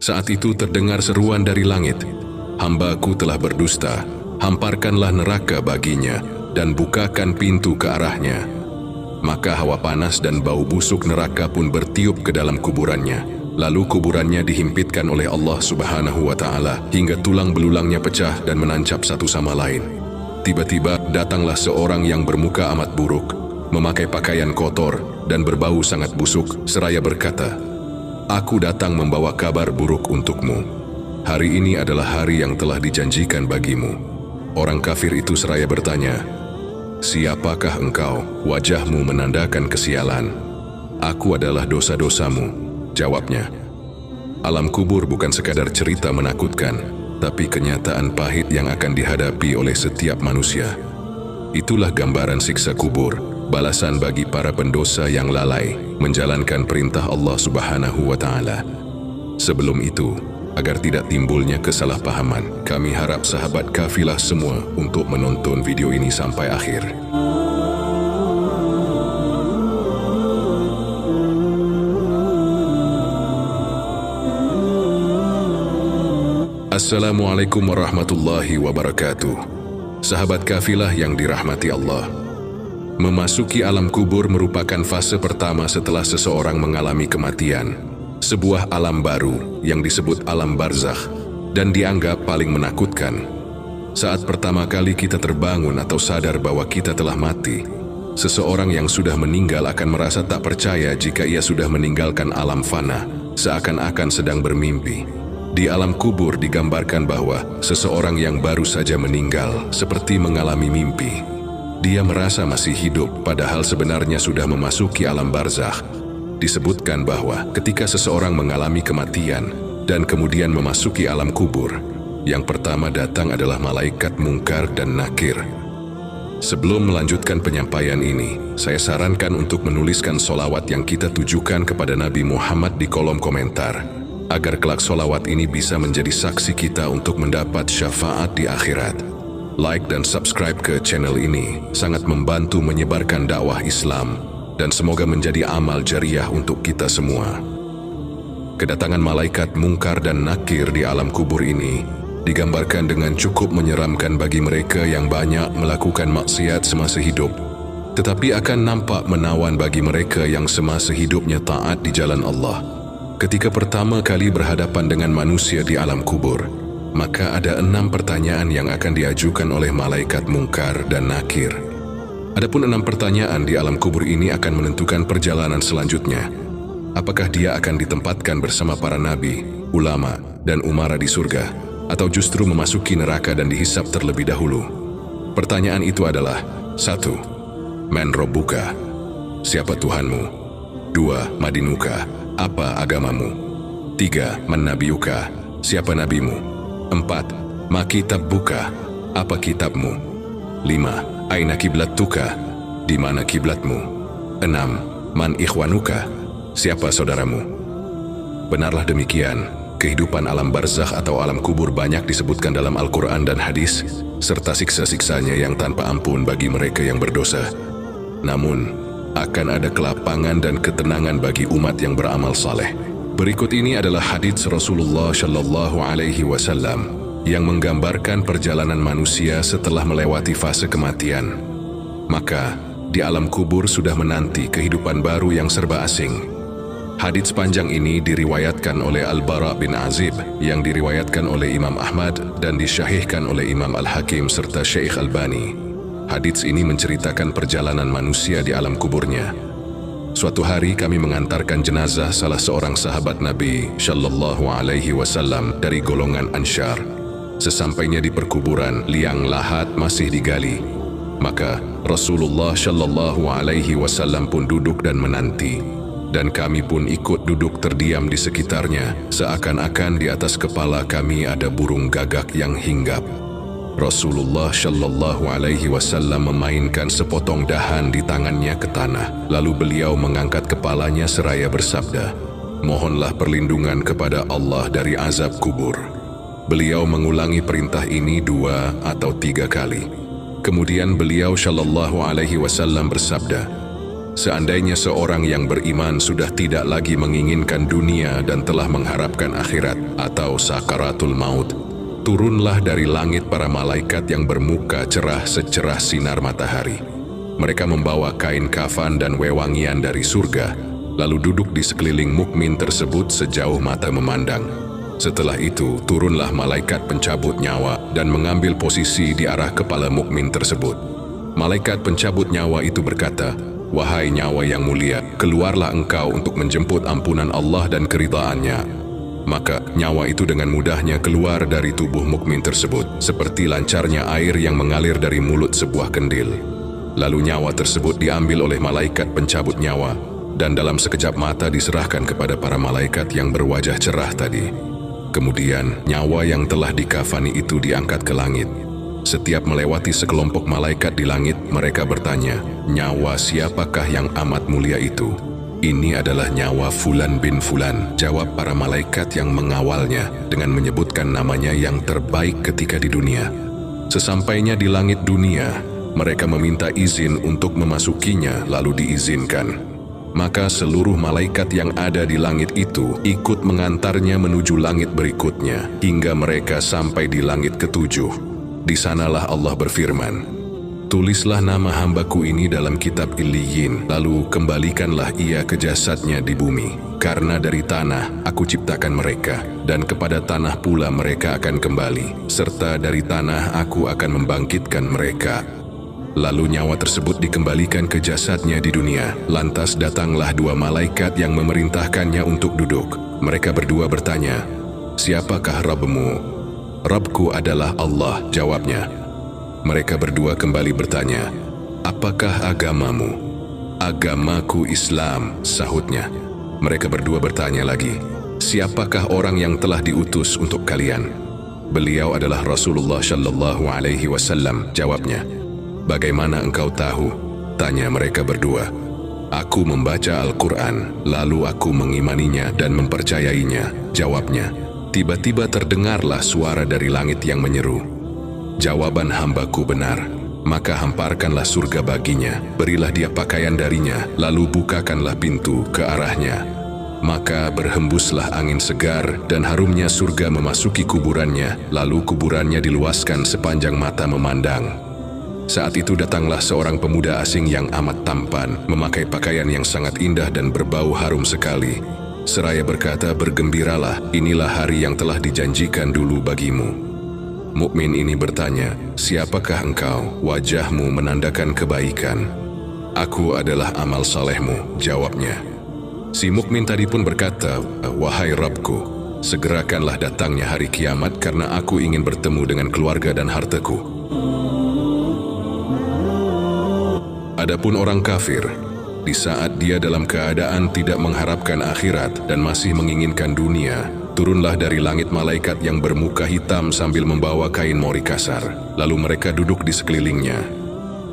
Saat itu terdengar seruan dari langit, "Hamba-Ku telah berdusta, hamparkanlah neraka baginya dan bukakan pintu ke arahnya." Maka hawa panas dan bau busuk neraka pun bertiup ke dalam kuburannya. Lalu kuburannya dihimpitkan oleh Allah Subhanahu wa Ta'ala hingga tulang belulangnya pecah dan menancap satu sama lain. Tiba-tiba datanglah seorang yang bermuka amat buruk, memakai pakaian kotor dan berbau sangat busuk, seraya berkata, "Aku datang membawa kabar buruk untukmu. Hari ini adalah hari yang telah dijanjikan bagimu." Orang kafir itu seraya bertanya, "Siapakah engkau?" Wajahmu menandakan kesialan. "Aku adalah dosa-dosamu," jawabnya. Alam kubur bukan sekadar cerita menakutkan, tapi kenyataan pahit yang akan dihadapi oleh setiap manusia. Itulah gambaran siksa kubur, balasan bagi para pendosa yang lalai menjalankan perintah Allah Subhanahu wa Ta'ala. Sebelum itu, agar tidak timbulnya kesalahpahaman, kami harap sahabat kafilah semua untuk menonton video ini sampai akhir. Assalamualaikum warahmatullahi wabarakatuh. Sahabat kafilah yang dirahmati Allah. Memasuki alam kubur merupakan fase pertama setelah seseorang mengalami kematian. Sebuah alam baru yang disebut alam barzakh dan dianggap paling menakutkan. Saat pertama kali kita terbangun atau sadar bahwa kita telah mati, seseorang yang sudah meninggal akan merasa tak percaya jika ia sudah meninggalkan alam fana, seakan-akan sedang bermimpi. Di alam kubur digambarkan bahwa seseorang yang baru saja meninggal seperti mengalami mimpi. Dia merasa masih hidup padahal sebenarnya sudah memasuki alam barzakh. Disebutkan bahwa ketika seseorang mengalami kematian dan kemudian memasuki alam kubur, yang pertama datang adalah malaikat Munkar dan Nakir. Sebelum melanjutkan penyampaian ini, saya sarankan untuk menuliskan solawat yang kita tujukan kepada Nabi Muhammad di kolom komentar, agar kelak solawat ini bisa menjadi saksi kita untuk mendapat syafaat di akhirat. Like dan subscribe ke channel ini sangat membantu menyebarkan dakwah Islam dan semoga menjadi amal jariah untuk kita semua. Kedatangan malaikat Munkar dan Nakir di alam kubur ini digambarkan dengan cukup menyeramkan bagi mereka yang banyak melakukan maksiat semasa hidup, tetapi akan nampak menawan bagi mereka yang semasa hidupnya taat di jalan Allah. Ketika pertama kali berhadapan dengan manusia di alam kubur, maka ada 6 pertanyaan yang akan diajukan oleh malaikat Munkar dan Nakir. Adapun 6 pertanyaan di alam kubur ini akan menentukan perjalanan selanjutnya. Apakah dia akan ditempatkan bersama para nabi, ulama, dan umara di surga, atau justru memasuki neraka dan dihisab terlebih dahulu? Pertanyaan itu adalah: 1. Man Rabbuka? Siapa Tuhanmu? 2. Madinuka? Apa agamamu? 3. Man Nabiyuka? Siapa nabimu? 4. Ma kitabbuka? Apa kitabmu? 5. Aina kiblatuka? Di mana kiblatmu? 6. Man ikhwanuka? Siapa saudaramu? Benarlah demikian, kehidupan alam barzakh atau alam kubur banyak disebutkan dalam Al-Quran dan hadis, serta siksa-siksanya yang tanpa ampun bagi mereka yang berdosa. Namun, akan ada kelapangan dan ketenangan bagi umat yang beramal saleh. Berikut ini adalah hadits Rasulullah Shallallahu Alaihi Wasallam yang menggambarkan perjalanan manusia setelah melewati fase kematian. Maka, di alam kubur sudah menanti kehidupan baru yang serba asing. Hadits panjang ini diriwayatkan oleh Al-Bara bin Azib, yang diriwayatkan oleh Imam Ahmad dan disyahihkan oleh Imam Al-Hakim serta Syekh Albani. Hadits ini menceritakan perjalanan manusia di alam kuburnya. Suatu hari kami mengantarkan jenazah salah seorang sahabat Nabi Shallallahu Alaihi Wasallam dari golongan Ansyar. Sesampainya di perkuburan, liang lahat masih digali. Maka Rasulullah Shallallahu Alaihi Wasallam pun duduk dan menanti, dan kami pun ikut duduk terdiam di sekitarnya, seakan-akan di atas kepala kami ada burung gagak yang hinggap. Rasulullah Shallallahu Alaihi Wasallam memainkan sepotong dahan di tangannya ke tanah, lalu beliau mengangkat kepalanya seraya bersabda, "Mohonlah perlindungan kepada Allah dari azab kubur." Beliau mengulangi perintah ini 2 atau 3 kali. Kemudian beliau Shallallahu Alaihi Wasallam bersabda, Seandainya seorang yang beriman sudah tidak lagi menginginkan dunia dan telah mengharapkan akhirat atau sakaratul maut, turunlah dari langit para malaikat yang bermuka cerah secerah sinar matahari. Mereka membawa kain kafan dan wewangian dari surga, lalu duduk di sekeliling mukmin tersebut sejauh mata memandang. Setelah itu, turunlah malaikat pencabut nyawa dan mengambil posisi di arah kepala mukmin tersebut. Malaikat pencabut nyawa itu berkata, "Wahai nyawa yang mulia, keluarlah engkau untuk menjemput ampunan Allah dan keridhaannya." Maka nyawa itu dengan mudahnya keluar dari tubuh mukmin tersebut, seperti lancarnya air yang mengalir dari mulut sebuah kendil. Lalu nyawa tersebut diambil oleh malaikat pencabut nyawa, dan dalam sekejap mata diserahkan kepada para malaikat yang berwajah cerah tadi. Kemudian nyawa yang telah dikafani itu diangkat ke langit. Setiap melewati sekelompok malaikat di langit, mereka bertanya, "Nyawa siapakah yang amat mulia itu?" "Ini adalah nyawa Fulan bin Fulan," jawab para malaikat yang mengawalnya dengan menyebutkan namanya yang terbaik ketika di dunia. Sesampainya di langit dunia, mereka meminta izin untuk memasukinya, lalu diizinkan. Maka seluruh malaikat yang ada di langit itu ikut mengantarnya menuju langit berikutnya, hingga mereka sampai di langit ketujuh. Di sanalah Allah berfirman, "Tulislah nama hambaku ini dalam kitab Illiyin, lalu kembalikanlah ia ke jasadnya di bumi. Karena dari tanah aku ciptakan mereka, dan kepada tanah pula mereka akan kembali, serta dari tanah aku akan membangkitkan mereka." Lalu nyawa tersebut dikembalikan ke jasadnya di dunia. Lantas datanglah dua malaikat yang memerintahkannya untuk duduk. Mereka berdua bertanya, "Siapakah Rabbmu?" "Rabbku adalah Allah," jawabnya. Mereka berdua kembali bertanya, "Apakah agamamu?" "Agamaku Islam," sahutnya. Mereka berdua bertanya lagi, "Siapakah orang yang telah diutus untuk kalian?" "Beliau adalah Rasulullah Shallallahu Alaihi Wasallam," jawabnya. "Bagaimana engkau tahu?" tanya mereka berdua. "Aku membaca Al-Quran, lalu aku mengimaninya dan mempercayainya," jawabnya. Tiba-tiba terdengarlah suara dari langit yang menyeru, "Jawaban hambaku benar, maka hamparkanlah surga baginya, berilah dia pakaian darinya, lalu bukakanlah pintu ke arahnya. Maka berhembuslah angin segar dan harumnya surga memasuki kuburannya, lalu kuburannya diluaskan sepanjang mata memandang." Saat itu datanglah seorang pemuda asing yang amat tampan, memakai pakaian yang sangat indah dan berbau harum sekali. Seraya berkata, "Bergembiralah, inilah hari yang telah dijanjikan dulu bagimu." Mukmin ini bertanya, "Siapakah engkau?" "Wajahmu menandakan kebaikan." "Aku adalah amal salehmu," jawabnya. Si mukmin tadi pun berkata, "Wahai Rabbku, segerakanlah datangnya hari kiamat karena aku ingin bertemu dengan keluarga dan hartaku." Adapun orang kafir, di saat dia dalam keadaan tidak mengharapkan akhirat dan masih menginginkan dunia, turunlah dari langit malaikat yang bermuka hitam sambil membawa kain mori kasar. Lalu mereka duduk di sekelilingnya.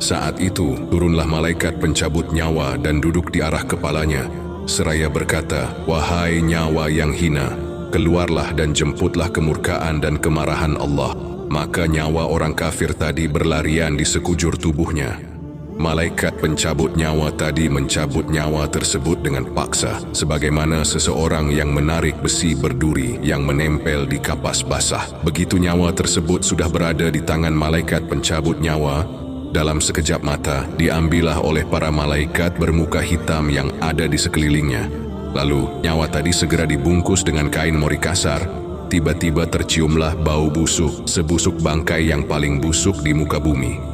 Saat itu, turunlah malaikat pencabut nyawa dan duduk di arah kepalanya, seraya berkata, "Wahai nyawa yang hina, keluarlah dan jemputlah kemurkaan dan kemarahan Allah." Maka nyawa orang kafir tadi berlarian di sekujur tubuhnya. Malaikat pencabut nyawa tadi mencabut nyawa tersebut dengan paksa, sebagaimana seseorang yang menarik besi berduri yang menempel di kapas basah. Begitu nyawa tersebut sudah berada di tangan malaikat pencabut nyawa, dalam sekejap mata diambillah oleh para malaikat bermuka hitam yang ada di sekelilingnya. Lalu nyawa tadi segera dibungkus dengan kain mori kasar. Tiba-tiba terciumlah bau busuk, sebusuk bangkai yang paling busuk di muka bumi.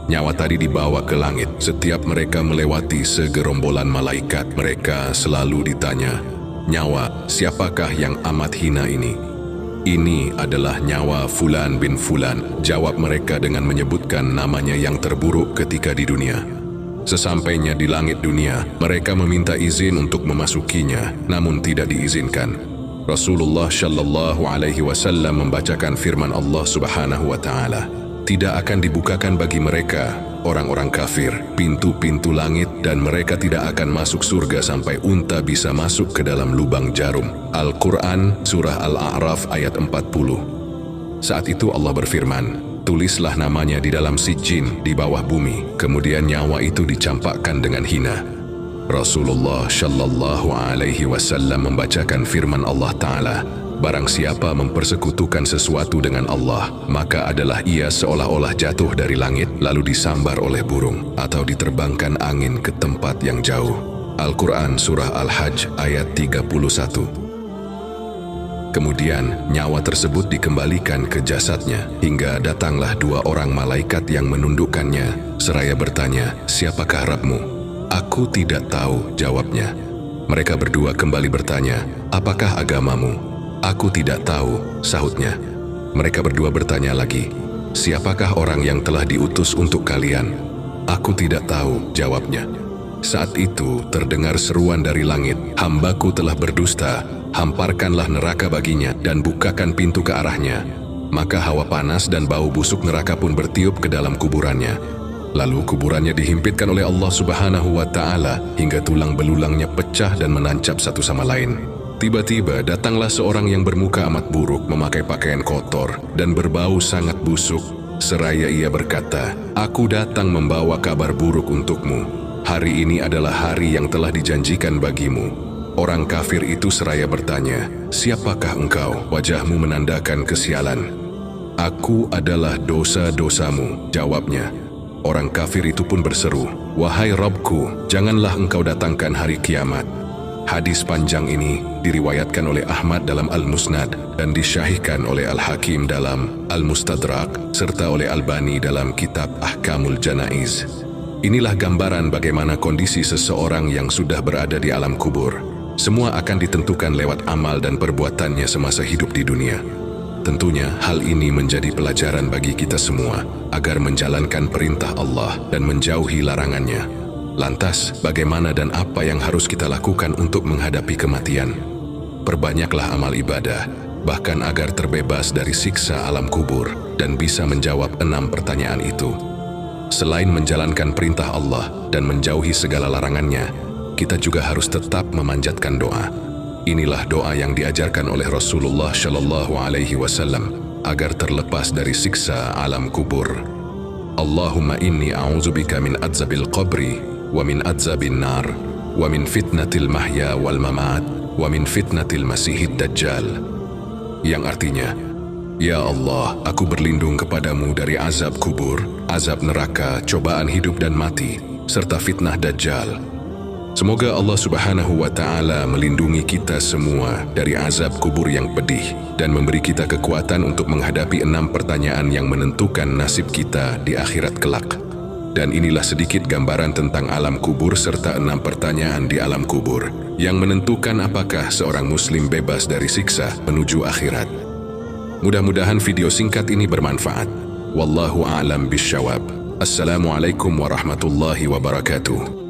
Nyawa tadi dibawa ke langit. Setiap mereka melewati segerombolan malaikat, mereka selalu ditanya, "Nyawa siapakah yang amat hina ini?" "Ini adalah nyawa Fulan bin Fulan," jawab mereka dengan menyebutkan namanya yang terburuk ketika di dunia. Sesampainya di langit dunia, mereka meminta izin untuk memasukinya, namun tidak diizinkan. Rasulullah Shallallahu Alaihi Wasallam membacakan firman Allah Subhanahu Wa Taala, "Tidak akan dibukakan bagi mereka, orang-orang kafir, pintu-pintu langit dan mereka tidak akan masuk surga sampai unta bisa masuk ke dalam lubang jarum." Al-Quran, Surah Al-A'raf ayat 40. Saat itu Allah berfirman, "Tulislah namanya di dalam sijjin di bawah bumi." Kemudian nyawa itu dicampakkan dengan hina. Rasulullah Shallallahu Alaihi Wasallam membacakan firman Allah Ta'ala, barang siapa mempersekutukan sesuatu dengan Allah, maka adalah ia seolah-olah jatuh dari langit lalu disambar oleh burung atau diterbangkan angin ke tempat yang jauh. Al-Quran Surah Al-Hajj ayat 31. Kemudian nyawa tersebut dikembalikan ke jasadnya, hingga datanglah dua orang malaikat yang menundukkannya, seraya bertanya, "Siapakah Rabbmu?" "Aku tidak tahu," jawabnya. Mereka berdua kembali bertanya, "Apakah agamamu?" "Aku tidak tahu," sahutnya. Mereka berdua bertanya lagi, "Siapakah orang yang telah diutus untuk kalian?" "Aku tidak tahu," jawabnya. Saat itu terdengar seruan dari langit, "Hambaku telah berdusta, hamparkanlah neraka baginya dan bukakan pintu ke arahnya." Maka hawa panas dan bau busuk neraka pun bertiup ke dalam kuburannya. Lalu kuburannya dihimpitkan oleh Allah Subhanahu wa Ta'ala hingga tulang belulangnya pecah dan menancap satu sama lain. Tiba-tiba datanglah seorang yang bermuka amat buruk, memakai pakaian kotor dan berbau sangat busuk, seraya ia berkata, "Aku datang membawa kabar buruk untukmu. Hari ini adalah hari yang telah dijanjikan bagimu." Orang kafir itu seraya bertanya, "Siapakah engkau?" Wajahmu menandakan kesialan. "Aku adalah dosa-dosamu," jawabnya. Orang kafir itu pun berseru, "Wahai Rabbku, janganlah engkau datangkan hari kiamat." Hadis panjang ini diriwayatkan oleh Ahmad dalam Al-Musnad dan disyahihkan oleh Al-Hakim dalam Al-Mustadrak serta oleh Albani dalam kitab Ahkamul Janaiz. Inilah gambaran bagaimana kondisi seseorang yang sudah berada di alam kubur. Semua akan ditentukan lewat amal dan perbuatannya semasa hidup di dunia. Tentunya hal ini menjadi pelajaran bagi kita semua agar menjalankan perintah Allah dan menjauhi larangannya. Lantas, bagaimana dan apa yang harus kita lakukan untuk menghadapi kematian? Perbanyaklah amal ibadah, bahkan agar terbebas dari siksa alam kubur dan bisa menjawab 6 pertanyaan itu. Selain menjalankan perintah Allah dan menjauhi segala larangannya, kita juga harus tetap memanjatkan doa. Inilah doa yang diajarkan oleh Rasulullah Shallallahu Alaihi Wasallam agar terlepas dari siksa alam kubur. Allahumma inni a'udzubika min adzabil qabri wa min adzabin nar wa min fitnatil mahya wal mamat wa min fitnatil masihid dajjal. Yang artinya, "Ya Allah, aku berlindung kepadamu dari azab kubur, azab neraka, cobaan hidup dan mati, serta fitnah dajjal." Semoga Allah Subhanahu wa Ta'ala melindungi kita semua dari azab kubur yang pedih dan memberi kita kekuatan untuk menghadapi 6 pertanyaan yang menentukan nasib kita di akhirat kelak. Dan inilah sedikit gambaran tentang alam kubur serta 6 pertanyaan di alam kubur yang menentukan apakah seorang muslim bebas dari siksa menuju akhirat. Mudah-mudahan video singkat ini bermanfaat. Wallahu a'lam bisyawab. Assalamualaikum warahmatullahi wabarakatuh.